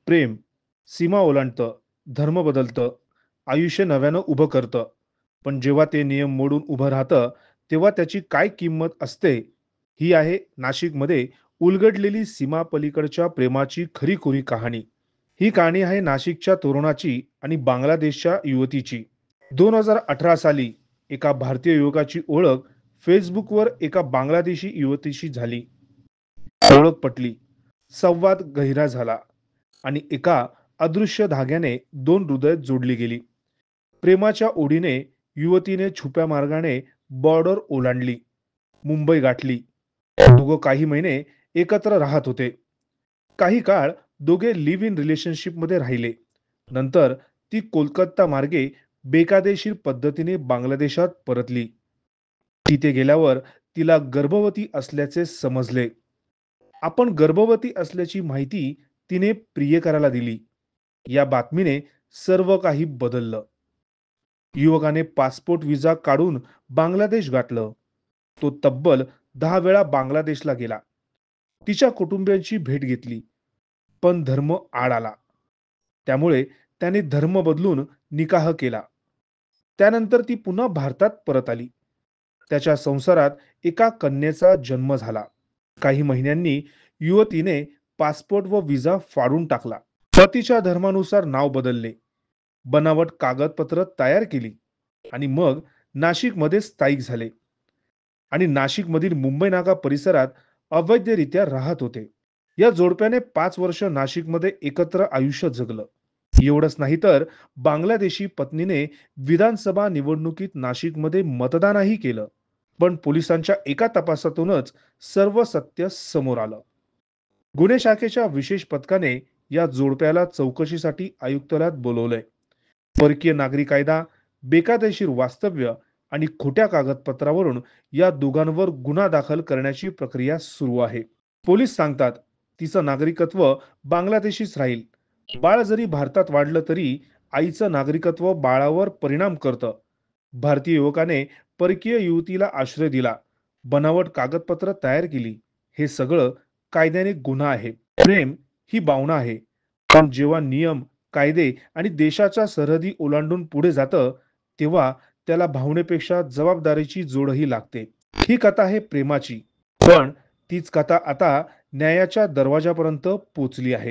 प्रेम सीमा ओलांडतं, धर्म बदलतं, आयुष्य नव्यानं उभं करतं. पण जेव्हा ते नियम मोडून उभं राहतं, तेव्हा त्याची काय किंमत असते? ही आहे नाशिकमध्ये उलगडलेली सीमा पलीकडच्या प्रेमाची खरी-खुरी कहाणी. ही कहाणी आहे नाशिकच्या तरुणाची आणि बांगलादेशच्या युवतीची. 2018 साली एका भारतीय युवकाची ओळख Facebookवर एका बांगलादेशी युवतीशी झाली. ओळख पटली, संवाद गहिरा झाला आणि एका अदृश्य धाग्याने दोन हृदय जोडली गेली. प्रेमाच्या ओढीने युवतीने छुप्या मार्गाने बॉर्डर ओलांडली, मुंबई गाठली. दोघं काही महिने एकत्र राहत होते. काही काळ दोघे लिव्ह इन रिलेशनशिपमध्ये राहिले. नंतर ती कोलकाता मार्गे बेकायदेशीर पद्धतीने बांगलादेशात परतली. तिथे गेल्यावर तिला गर्भवती असल्याचे समजले. आपण गर्भवती असल्याची माहिती तिने प्रियकराला दिली. या बातमीने सर्व काही बदललं. युवकाने पासपोर्ट व्हिसा काढून बांगलादेश गाठलं. तो तब्बल 10 वेळा बांगलादेशला गेला. तिच्या कुटुंबियांची भेट घेतली. पण धर्म आड आला. त्यामुळे त्याने धर्म बदलून निकाह केला. त्यानंतर ती पुन्हा भारतात परत आली. त्याच्या संसारात एका कन्येचा जन्म झाला. काही महिन्यांनी युवतीने पासपोर्ट व व्हिसा फाडून टाकला. पतीच्या धर्मानुसार नाव बदलले, बनावट कागदपत्र तयार केली आणि मग नाशिकमध्ये स्थायिक झाले आणि नाशिकमधील मुंबई नाका परिसरात अवैधरित्या राहत होते. या जोडप्याने 5 वर्ष नाशिकमध्ये एकत्र आयुष्य जगलं. एवढंच नाही तर बांगलादेशी पत्नीने विधानसभा निवडणुकीत नाशिकमध्ये मतदानही केलं. पण पोलिसांच्या एका तपासातूनच सर्व सत्य समोर आलं. गुन्हे शाखेच्या विशेष पथकाने या जोडप्याला चौकशीसाठी आयुक्तालयात बोलवलंय. परकीय नागरी कायदा, बेकायदेशीर वास्तव्य आणि खोट्या कागदपत्रावरून या दोघांवर गुन्हा दाखल करण्याची प्रक्रिया सुरू आहे. पोलीस सांगतात तिचं नागरिकत्व बांगलादेशीच राहील. बाळ जरी भारतात वाढलं तरी आईचं नागरिकत्व बाळावर परिणाम करतं. भारतीय युवकाने परकीय युवतीला आश्रय दिला, बनावट कागदपत्र तयार केली. हे सगळं कायद्याने गुन्हा आहे. प्रेम ही भावना आहे, पण जेव्हा नियम, कायदे आणि देशाच्या सरहदी ओलांडून पुढे जातं, तेव्हा त्याला भावनेपेक्षा जबाबदारीची जोडही लागते. ही कथा आहे प्रेमाची, पण तीच कथा आता न्यायाच्या दरवाजापर्यंत पोचली आहे.